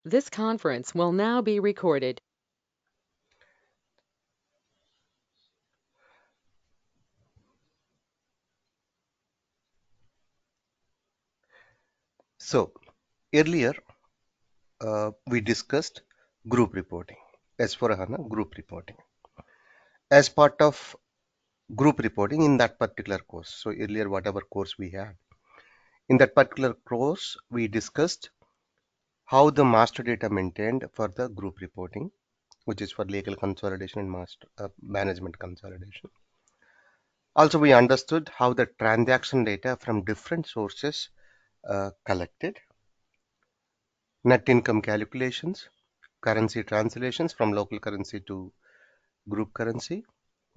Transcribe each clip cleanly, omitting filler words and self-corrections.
This conference will now be recorded. So earlier we discussed group reporting, S/4HANA group reporting. As part of group reporting in that particular course, so earlier whatever course we had, in that particular course we discussed how the master data maintained for the group reporting, which is for legal consolidation and master management consolidation. Also, we understood how the transaction data from different sources collected, net income calculations, currency translations from local currency to group currency,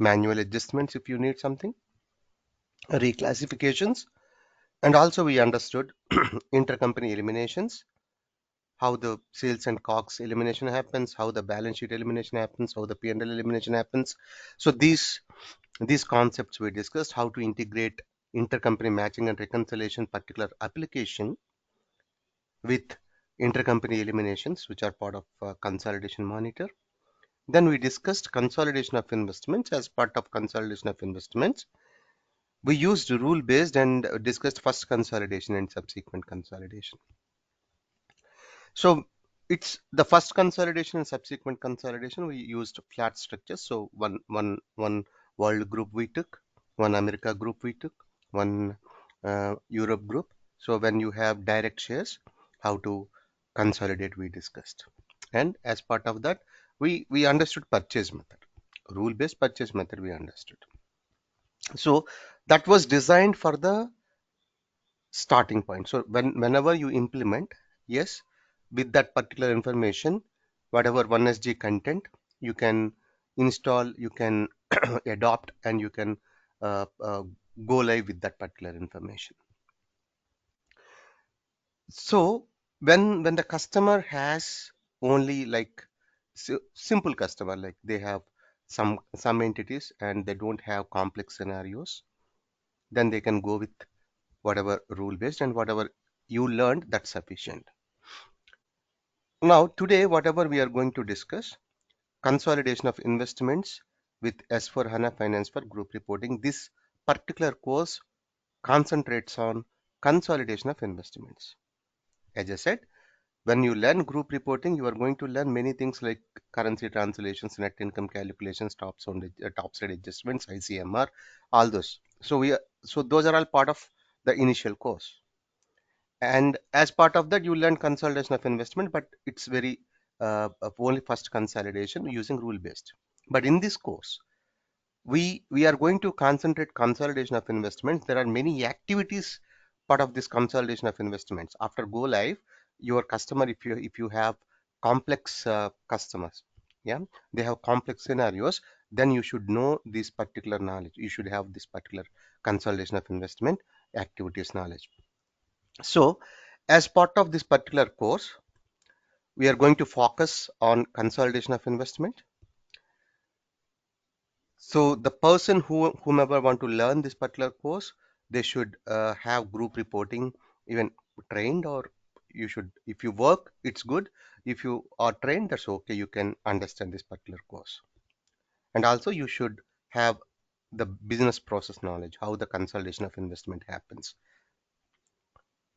manual adjustments if you need something, reclassifications, and also we understood intercompany eliminations, how the sales and COGS elimination happens, how the balance sheet elimination happens, how the P&L elimination happens. So these concepts we discussed, how to integrate intercompany matching and reconciliation particular application with intercompany eliminations, which are part of consolidation monitor. Then we discussed consolidation of investments. As part of consolidation of investments, we used rule based and discussed first consolidation and subsequent consolidation. So it's the first consolidation and subsequent consolidation. We used flat structures. So one world group we took, one America group we took, one Europe group. So when you have direct shares, how to consolidate we discussed. And as part of that, we understood purchase method, rule based purchase method we understood. So that was designed for the starting point. So whenever you implement, yes, with that particular information, whatever 1SG content, you can install, you can adopt, and you can go live with that particular information. So when the customer has only like simple customer, like they have some entities and they don't have complex scenarios, then they can go with whatever rule based and whatever you learned, that's sufficient. Now, today, whatever we are going to discuss, consolidation of investments with S/4HANA Finance for Group Reporting. This particular course concentrates on consolidation of investments. As I said, when you learn group reporting, you are going to learn many things like currency translations, net income calculations, top side adjustments, ICMR, all those. So those are all part of the initial course. And as part of that, you learn consolidation of investment, but it's very only first consolidation using rule based. But in this course, we are going to concentrate consolidation of investments. There are many activities part of this consolidation of investments. After go live, your customer, if you have complex customers, yeah, they have complex scenarios, then you should know this particular knowledge. You should have this particular consolidation of investment activities knowledge. So, as part of this particular course, we are going to focus on consolidation of investment. So, the person whomever want to learn this particular course, they should have group reporting even trained, or you should, if you work, it's good. If you are trained, that's okay. You can understand this particular course. And also, you should have the business process knowledge, how the consolidation of investment happens.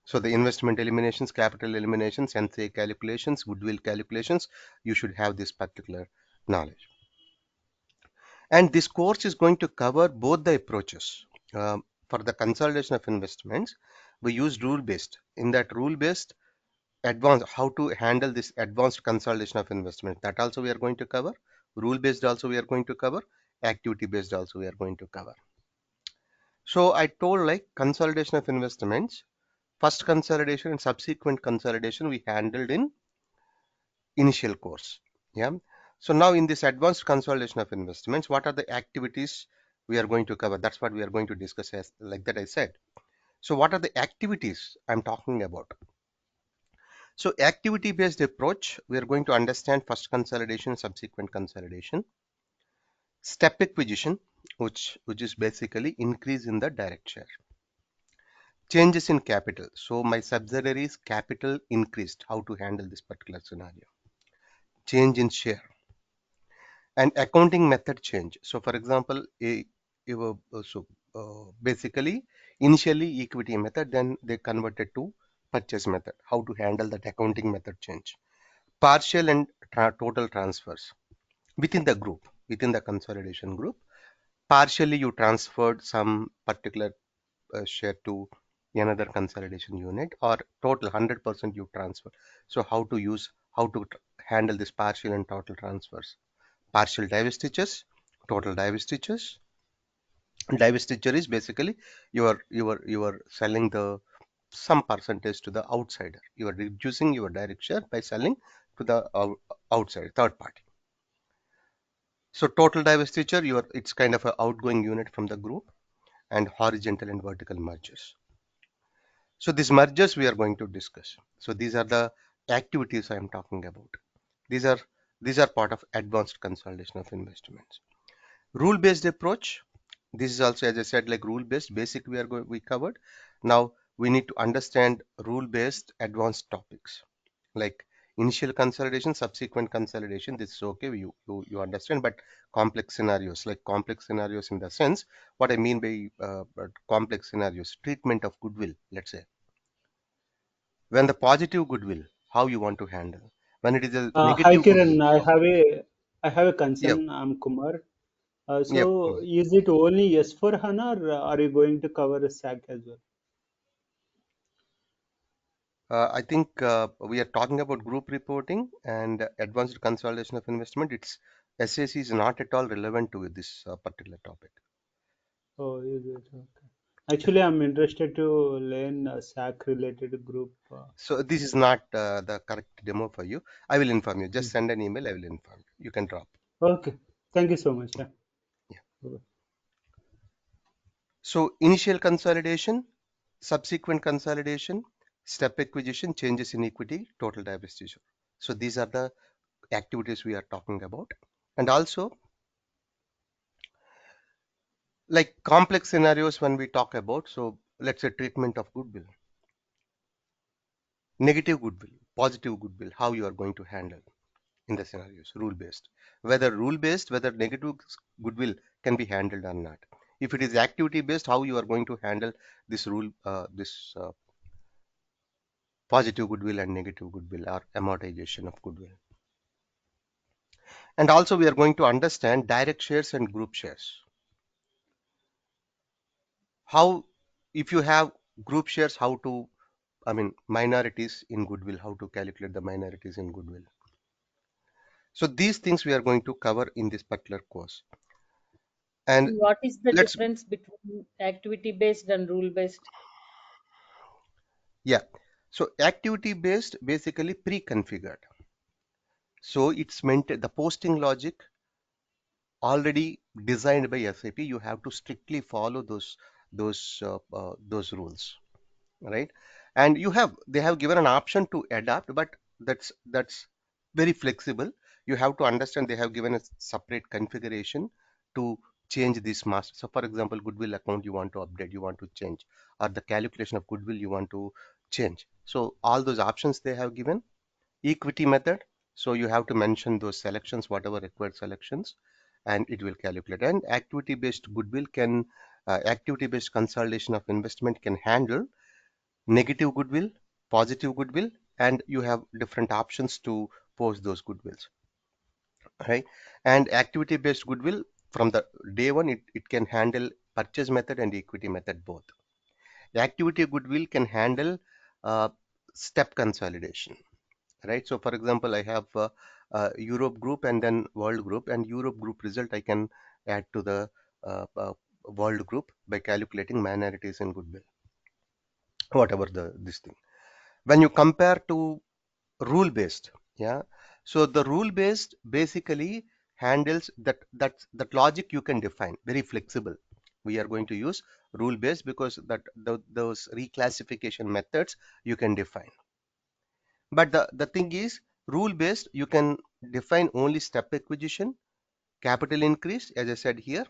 So the investment eliminations, capital eliminations, NCA calculations, goodwill calculations, you should have this particular knowledge. And this course is going to cover both the approaches. For the consolidation of investments, we use rule based. In that rule based, advanced, how to handle this advanced consolidation of investment, that also we are going to cover. Rule based also we are going to cover. Activity based also we are going to cover. So I told like consolidation of investments, first consolidation and subsequent consolidation we handled in initial course. Yeah. So now in this advanced consolidation of investments, what are the activities we are going to cover? That's what we are going to discuss, as like that I said. So what are the activities I'm talking about? So activity based approach, we are going to understand first consolidation, subsequent consolidation, step acquisition, which is basically increase in the direct share. Changes in capital. So my subsidiary's capital increased. How to handle this particular scenario? Change in share and accounting method change. So for example, basically initially equity method, then they converted to purchase method. How to handle that accounting method change? Partial and total transfers within the group, within the consolidation group. Partially you transferred some particular share to another consolidation unit, or total 100% you transfer. So how to handle this partial and total transfers? Partial divestitures, total divestitures. Divestiture is basically you are selling the some percentage to the outsider. You are reducing your direct share by selling to the outside third party. So total divestiture, it's kind of an outgoing unit from the group, and horizontal and vertical mergers. So these mergers we are going to discuss. So these are the activities I am talking about. These are these are part of advanced consolidation of investments. Rule based approach. This is also, as I said, like rule based basic we covered. Now we need to understand rule based advanced topics like initial consolidation, subsequent consolidation. This is okay, you understand, but complex scenarios, like complex scenarios in the sense, what I mean by complex scenarios, treatment of goodwill, let's say, when the positive goodwill, how you want to handle, when it is a Hi negative Kiran, goodwill. I have a Yeah, concern. I'm Kumar. yeah. So is it only yes for HANA, or are you going to cover a SAC as well? I think we are talking about group reporting and advanced consolidation of investment. It's SAC is not at all relevant to this particular topic. Oh, is it okay? Actually, I'm interested to learn SAC related group. So this is not the correct demo for you. I will inform you. Just Hmm. send an email. I will inform you. You can drop. Okay, thank you so much. Yeah. Yeah. Bye-bye. So initial consolidation, subsequent consolidation, step acquisition, changes in equity, total divestiture. So these are the activities we are talking about. And also, like complex scenarios when we talk about, so let's say treatment of goodwill, negative goodwill, positive goodwill, how you are going to handle in the scenarios, rule based. Whether rule based, whether negative goodwill can be handled or not. If it is activity based, how you are going to handle this positive goodwill and negative goodwill or amortization of goodwill. And also we are going to understand direct shares and group shares. How, if you have group shares, how to, I mean, minorities in goodwill, how to calculate the minorities in goodwill. So these things we are going to cover in this particular course. And What is the let's, difference between activity based and rule based? yeah. So activity based basically pre-configured. So it's meant the posting logic already designed by SAP. You have to strictly follow those rules, right? And they have given an option to adapt, but that's very flexible. You have to understand they have given a separate configuration to change this master. So for example, goodwill account you want to update, you want to change, or the calculation of goodwill you want to change. So all those options they have given. Equity method, so you have to mention those selections, whatever required selections, and it will calculate. And activity based goodwill can activity based consolidation of investment can handle negative goodwill, positive goodwill, and you have different options to post those goodwills, right? And activity based goodwill, from the day one, it can handle purchase method and equity method both. The activity goodwill can handle uh, step consolidation, right? So for example, I have Europe group and then world group, and Europe group result I can add to the world group by calculating minorities in goodwill, whatever this thing. When you compare to rule based, yeah, so the rule based basically handles that logic you can define, very flexible. We are going to use rule based because those reclassification methods you can define. But the thing is, rule based you can define only step acquisition, capital increase, as I said here,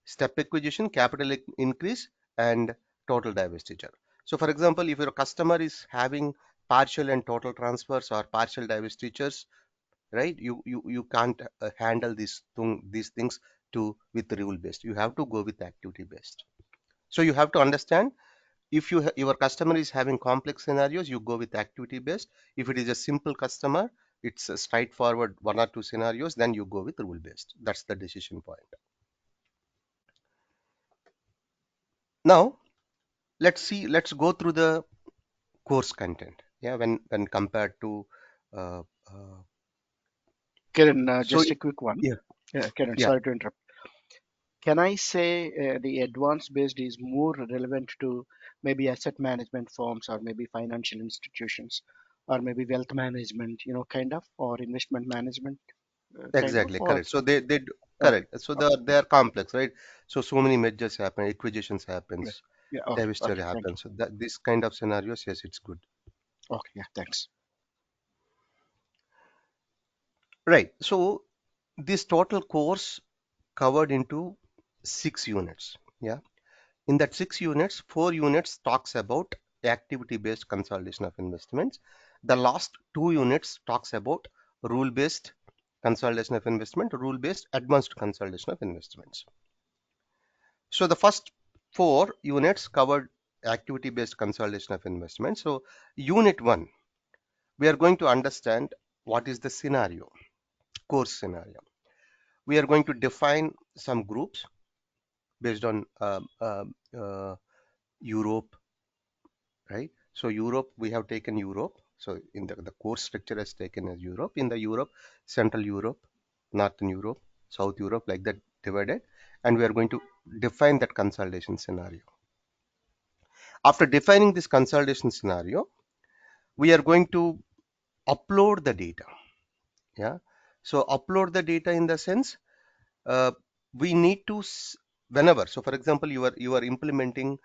step acquisition, capital increase, and total divestiture. So for example, if your customer is having partial and total transfers or partial divestitures, right, you can't handle these things to with rule based. You have to go with activity based. So you have to understand, if your customer is having complex scenarios, you go with activity based. If it is a simple customer, it's a straightforward one or two scenarios, then you go with rule based. That's the decision point. Now let's go through the course content, yeah, when compared to uh, uh, Kiran, so just a quick one. yeah, Kiran, yeah, sorry to interrupt. Can I say the advanced based is more relevant to maybe asset management firms or maybe financial institutions or maybe wealth management, kind of, or investment management kind of, exactly or correct. So they okay, correct. So okay, they are complex, right? So many mergers happen, acquisitions yeah, happens, yeah, okay, divestiture okay, thank happens. So that this kind of scenarios, yes, it's good. you. Okay, yeah, thanks. Right. So this total course covered into 6 units. Yeah. In that 6 units, 4 units talks about activity-based consolidation of investments. The last 2 units talks about rule-based consolidation of investment, rule-based advanced consolidation of investments. So the first 4 units covered activity-based consolidation of investments. So unit one, we are going to understand what is the scenario, course scenario. We are going to define some groups based on Europe, right? So Europe, we have taken Europe. So in the course structure has taken as Europe. In the Europe, Central Europe, Northern Europe, South Europe, like that divided. And we are going to define that consolidation scenario. After defining this consolidation scenario, we are going to upload the data. Yeah. So upload the data in the sense, uh, we need to whenever, so for example, you are implementing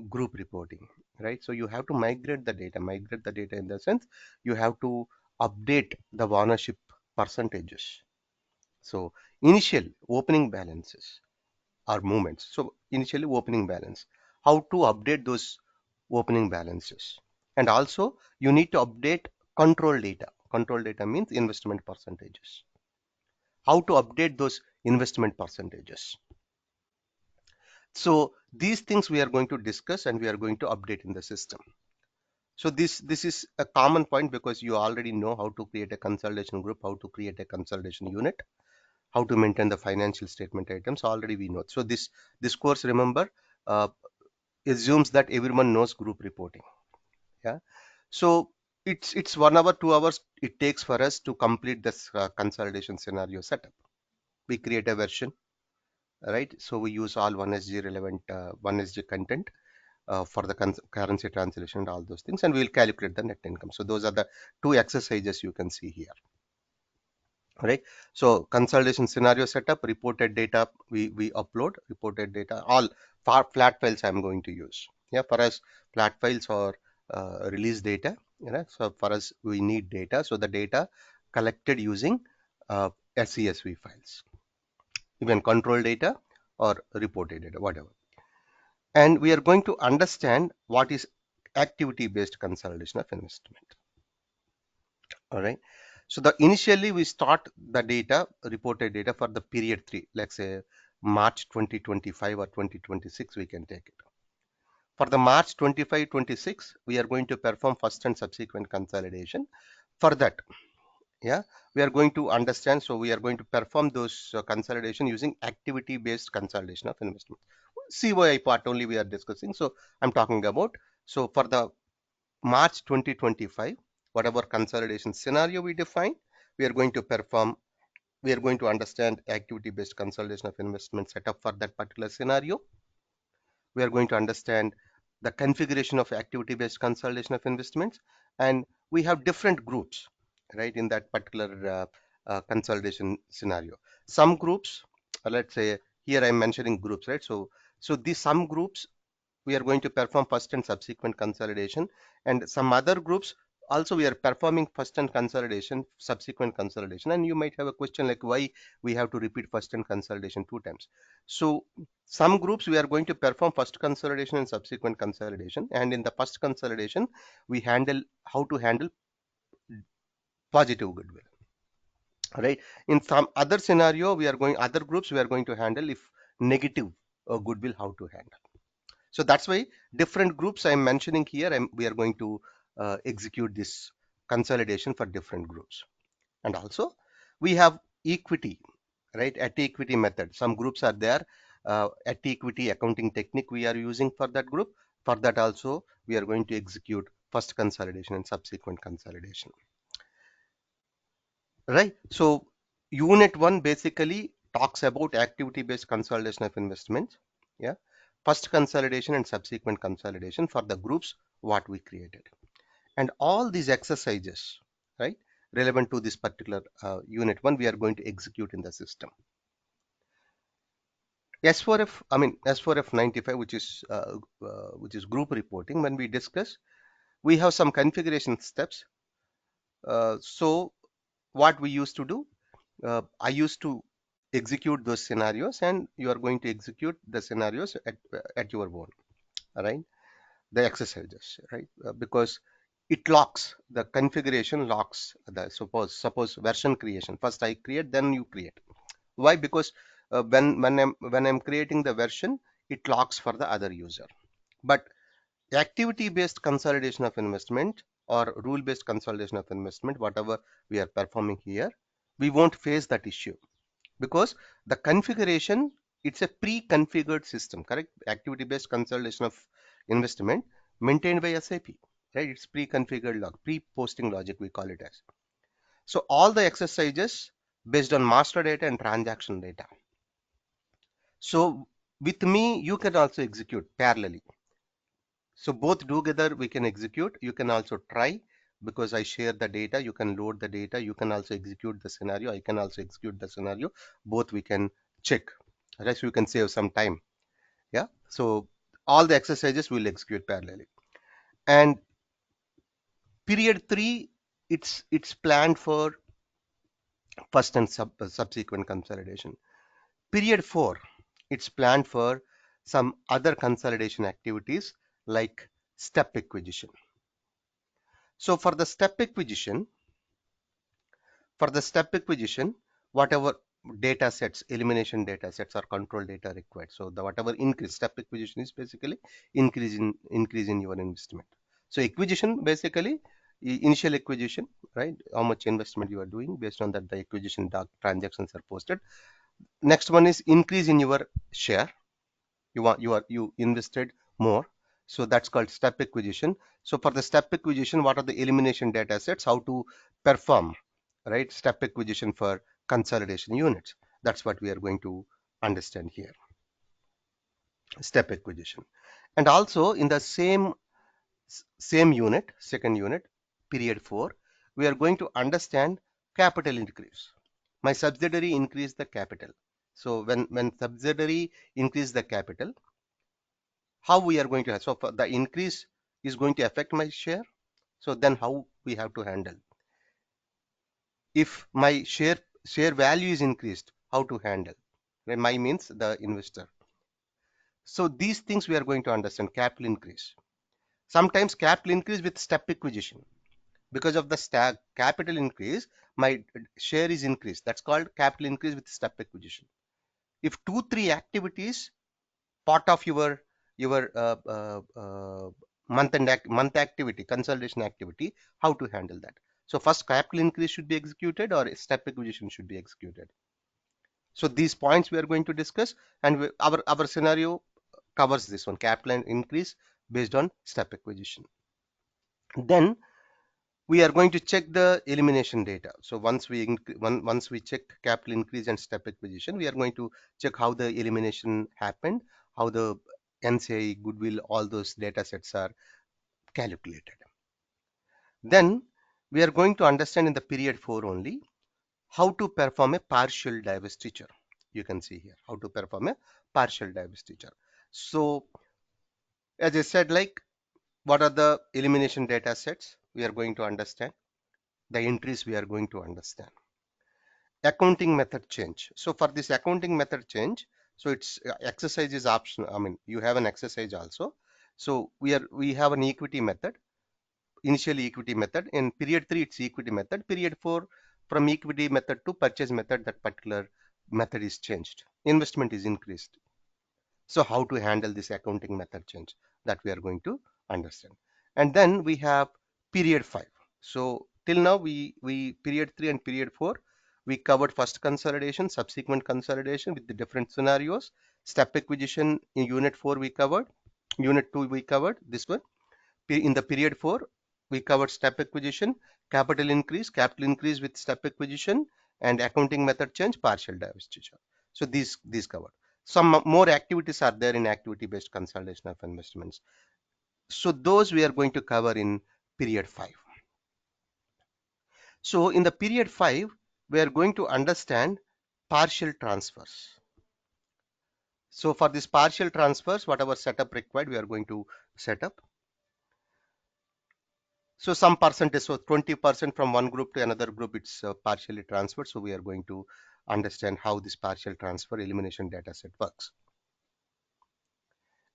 group reporting, right? So you have to migrate the data in the sense, you have to update the ownership percentages. So initial opening balances are movements. So initially opening balance, how to update those opening balances. And also you need to update control data means investment percentages, how to update those investment percentages. So these things we are going to discuss and we are going to update in the system. So this is a common point because you already know how to create a consolidation group, how to create a consolidation unit, how to maintain the financial statement items. Already we know. So this course, remember, uh, assumes that everyone knows group reporting. Yeah. So it's 1 hour, 2 hours it takes for us to complete this consolidation scenario setup. We create a version, right? So we use all 1SG relevant 1SG content for the currency translation and all those things, and we will calculate the net income. So those are the two exercises you can see here, right? So consolidation scenario setup, reported data, we upload reported data, all flat files I'm going to use. Yeah, for us flat files or release data, you know, so for us we need data, so the data collected using SCSV files, even control data or reported data, whatever. And we are going to understand what is activity based consolidation of investment. All right. So the initially we start the data, reported data for the period 3, let's say March 2025 or 2026, we can take it. For the March 25-26, we are going to perform first and subsequent consolidation. For that, yeah, we are going to understand, so we are going to perform those consolidation using activity based consolidation of investment. COI part only we are discussing, so I'm talking about. So for the March 2025, whatever consolidation scenario we define, we are going to perform, we are going to understand activity based consolidation of investment setup for that particular scenario. We are going to understand the configuration of activity based consolidation of investments, and we have different groups, right, in that particular consolidation scenario. Some groups, let's say here I'm mentioning groups, right? So these some groups we are going to perform first and subsequent consolidation, and some other groups also we are performing first and consolidation, subsequent consolidation, and you might have a question like why we have to repeat first and consolidation 2 times. So some groups we are going to perform first consolidation and subsequent consolidation, and in the first consolidation we handle how to handle positive goodwill, right? In some other scenario we are going, other groups we are going to handle if negative goodwill, how to handle. So that's why different groups I'm mentioning here, we are going to execute this consolidation for different groups. And also we have equity, right? At equity method, some groups are there, at equity accounting technique we are using for that group. For that also we are going to execute first consolidation and subsequent consolidation, right? So unit 1 basically talks about activity based consolidation of investments. Yeah, first consolidation and subsequent consolidation for the groups what we created, and all these exercises, right, relevant to this particular unit 1 we are going to execute in the system. S4F, I mean S4F 95, which is group reporting. When we discuss, we have some configuration steps. So what we used to do, I used to execute those scenarios, and you are going to execute the scenarios at your own, right? The exercises, right? Because it locks, the configuration locks the, suppose version creation. First I create, then you create. Why? Because when I'm creating the version, it locks for the other user. But activity based consolidation of investment or rule based consolidation of investment, whatever we are performing here, we won't face that issue, because the configuration, it's a pre-configured system, correct? Activity based consolidation of investment maintained by SAP, right? It's pre-configured log, pre-posting logic we call it as. So all the exercises based on master data and transaction data. So with me you can also execute parallelly. So both together we can execute. You can also try, because I share the data. You can load the data. You can also execute the scenario. I can also execute the scenario. Both we can check. Rest you can save some time. Yeah. So all the exercises will execute parallelly. And period 3, it's planned for first and subsequent consolidation. Period 4, it's planned for some other consolidation activities like step acquisition. So for the step acquisition, whatever data sets, elimination data sets or control data required. So the whatever increase, step acquisition is basically increase in your investment. So acquisition basically initial acquisition, right? How much investment you are doing, based on that the acquisition transactions are posted. Next one is increase in your share. You invested more, so that's called step acquisition. So for the step acquisition, what are the elimination data sets, how to perform, right, step acquisition for consolidation units? That's what we are going to understand here, step acquisition. And also in the same unit, second unit, period 4, we are going to understand capital increase. My subsidiary increased the capital. So when subsidiary increase the capital, how we are going to have, so for the increase is going to affect my share. So then how we have to handle, if my share value is increased, how to handle, right? My means the investor. So these things we are going to understand. Capital increase, sometimes capital increase with step acquisition, because of the capital increase my share is increased, that's called capital increase with step acquisition. If 2 3 activities part of your month activity, consolidation activity, how to handle that? So first capital increase should be executed or step acquisition should be executed. So these points we are going to discuss, and our scenario covers this one, capital increase based on step acquisition. Then we are going to check the elimination data. So once we check capital increase and step acquisition, we are going to check how the elimination happened, how the NCI, goodwill, all those data sets are calculated. Then we are going to understand in the period 4 only how to perform a partial divestiture. You can see here how to perform a partial divestiture. So as I said, like, what are the elimination data sets? we are going to understand. The entries we are going to understand. Accounting method change. So for this accounting method change, so it's exercise is optional. I mean, you have an exercise also. So we have an equity method, initially equity method. In period 3, it's equity method. Period 4, from equity method to purchase method, that particular method is changed. Investment is increased. So how to handle this accounting method change, that we are going to understand. And then we have period 5. So till now we period 3 and period 4, we covered first consolidation, subsequent consolidation with the different scenarios. Step acquisition in unit 4 we covered. Unit 2 we covered this one. In the period 4, we covered step acquisition, capital increase with step acquisition, and accounting method change, partial divestiture. So these covered. Some more activities are there in activity based consolidation of investments. So those we are going to cover in period 5. So in the period 5, we are going to understand partial transfers. So for this partial transfers, whatever setup required, we are going to set up. So some percentage, so 20% from one group to another group, it's partially transferred. So we are going to understand how this partial transfer elimination data set works.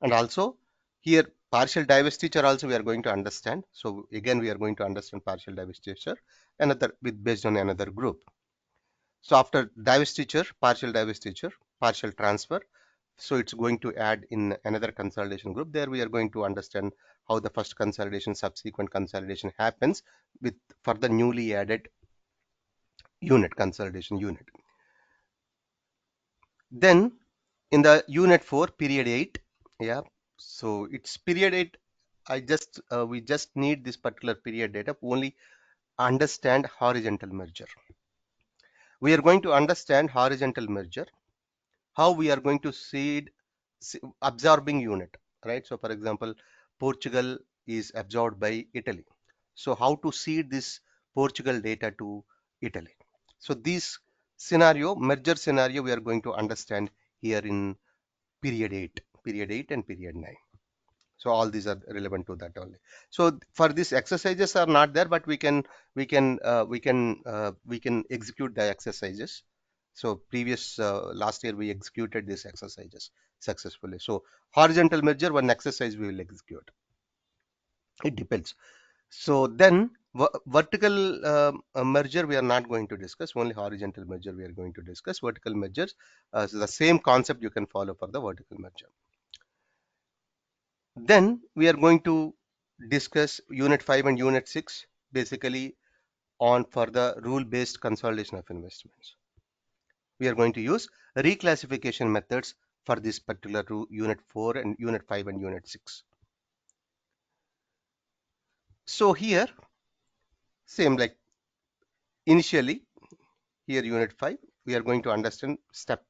And also here partial divestiture also we are going to understand. So again, we are going to understand partial divestiture another with based on another group. So after divestiture, partial transfer, so it's going to add in another consolidation group. There we are going to understand how the first consolidation, subsequent consolidation happens with for the newly added consolidation unit. Then in the unit 4, period 8, yeah, so it's period 8. We just need this particular period data only understand horizontal merger. We are going to understand horizontal merger, how we are going to seed absorbing unit, right? So for example, Portugal is absorbed by Italy. So how to seed this Portugal data to Italy? So this merger scenario, we are going to understand here in period 8 and period 9. So all these are relevant to that only. So for these exercises are not there, but we can execute the exercises. So previous last year we executed these exercises successfully. So horizontal merger, one exercise we will execute. It depends. So then vertical merger we are not going to discuss. Only horizontal merger we are going to discuss. Vertical mergers, so the same concept you can follow for the vertical merger. Then we are going to discuss unit 5 and unit 6 basically on for the rule based consolidation of investments. We are going to use reclassification methods for this particular unit 4 and unit 5 and unit 6. So here same like initially here unit 5, we are going to understand step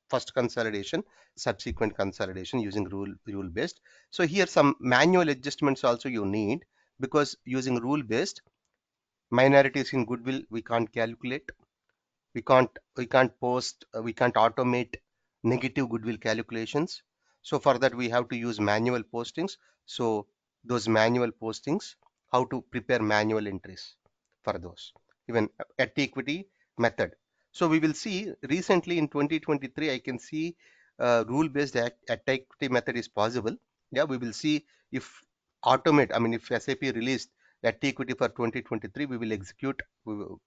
first consolidation, subsequent consolidation using rule based. So here some manual adjustments also you need, because using rule based, minorities in goodwill we can't calculate, we can't automate negative goodwill calculations. So for that we have to use manual postings. So those manual postings, how to prepare manual entries for those, even at equity method. So we will see recently in 2023 I can see rule based at equity method is possible. Yeah, we will see if automate, I mean if SAP released at equity for 2023, we will execute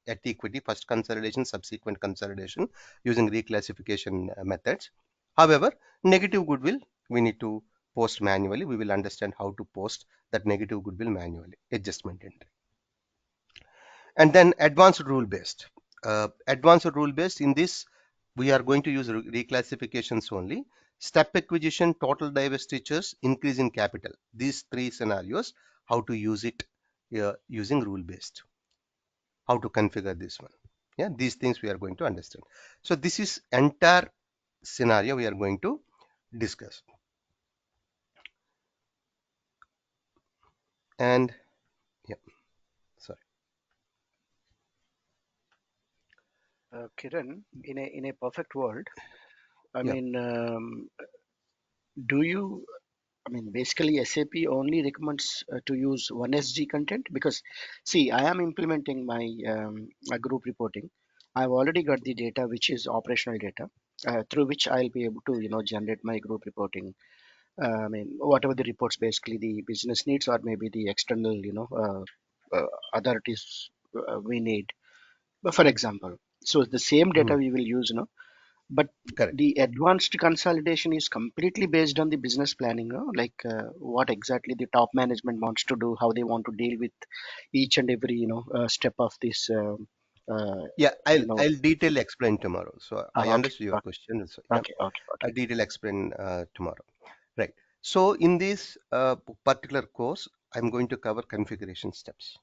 at equity first consolidation, subsequent consolidation using reclassification methods. However, negative goodwill we need to post manually. We will understand how to post that negative goodwill manually, adjustment entry. And then advanced rule based. Advanced rule based, in this we are going to use reclassifications only. Step acquisition, total divestitures, increase in capital. These three scenarios, how to use it using rule based. How to configure this one. Yeah, these things we are going to understand. So this is entire scenario we are going to discuss. And yeah, sorry. Kiran, in a perfect world, I Yeah. mean, do you I mean, basically, SAP only recommends to use one SG content because, see, I am implementing my group reporting. I've already got the data, which is operational data, through which I'll be able to, generate my group reporting. I mean, whatever the reports basically the business needs, or maybe the external, authorities we need. But for example, so the same data Mhm. we will use, but Correct. the advanced consolidation is completely based on the business planning, like what exactly the top management wants to do, how they want to deal with each and every step of this uh, Yeah, you know I'll detail explain tomorrow. So I okay, understood your okay, question. So yeah, okay, okay, I okay. detail explain tomorrow. Right. So in this particular course, I'm going to cover configuration steps.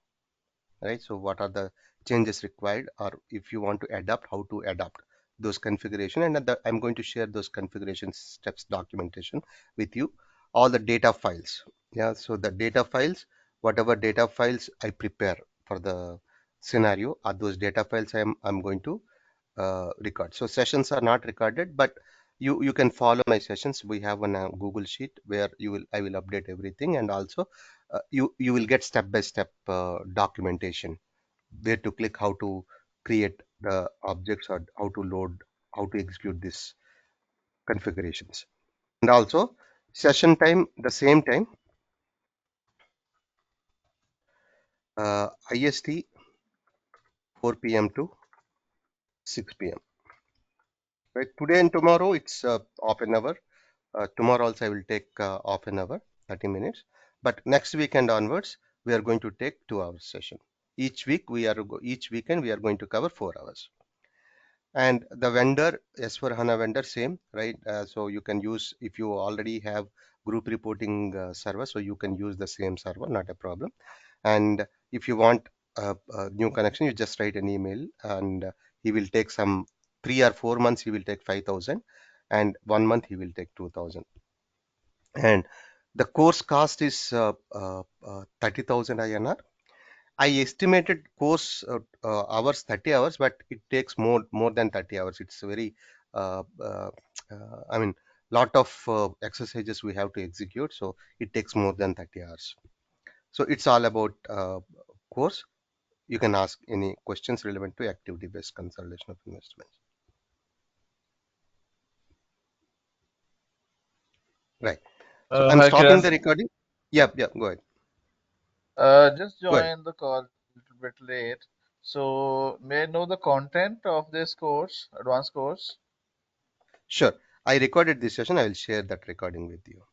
Right. So what are the changes required, or if you want to adapt, how to adapt those configuration, and I'm going to share those configuration steps documentation with you, all the data files. Yeah. So the data files, whatever data files I prepare for the scenario, are those data files I'm going to record. So sessions are not recorded, but you can follow my sessions. We have a Google Sheet where I will update everything, and also you will get step by step documentation where to click, how to create the objects, or how to load, how to execute this configurations. And also session time, the same time, IST 4 p.m. to 6 p.m. Right. Today and tomorrow it's half an hour. Tomorrow also I will take half an hour, 30 minutes. But next weekend onwards, we are going to take 2 hours session. Each weekend we are going to cover 4 hours. And the vendor, as for HANA vendor, same, right? So you can use, if you already have group reporting server, so you can use the same server, not a problem. And if you want a new connection, you just write an email, and he will take some 3 or 4 months, he will take 5,000, and 1 month he will take 2,000. And the course cost is 30,000 INR. I estimated course hours 30 hours, but it takes more than 30 hours. It's very I mean, lot of exercises we have to execute, so it takes more than 30 hours. So it's all about course. You can ask any questions relevant to activity-based consolidation of investments. Right. So I'm Hi, stopping Kiran. the recording. Yep, yep. Go ahead. Just Go ahead. joined the call a little bit late. So, may I know the content of this course, advanced course? Sure. I recorded this session. I will share that recording with you.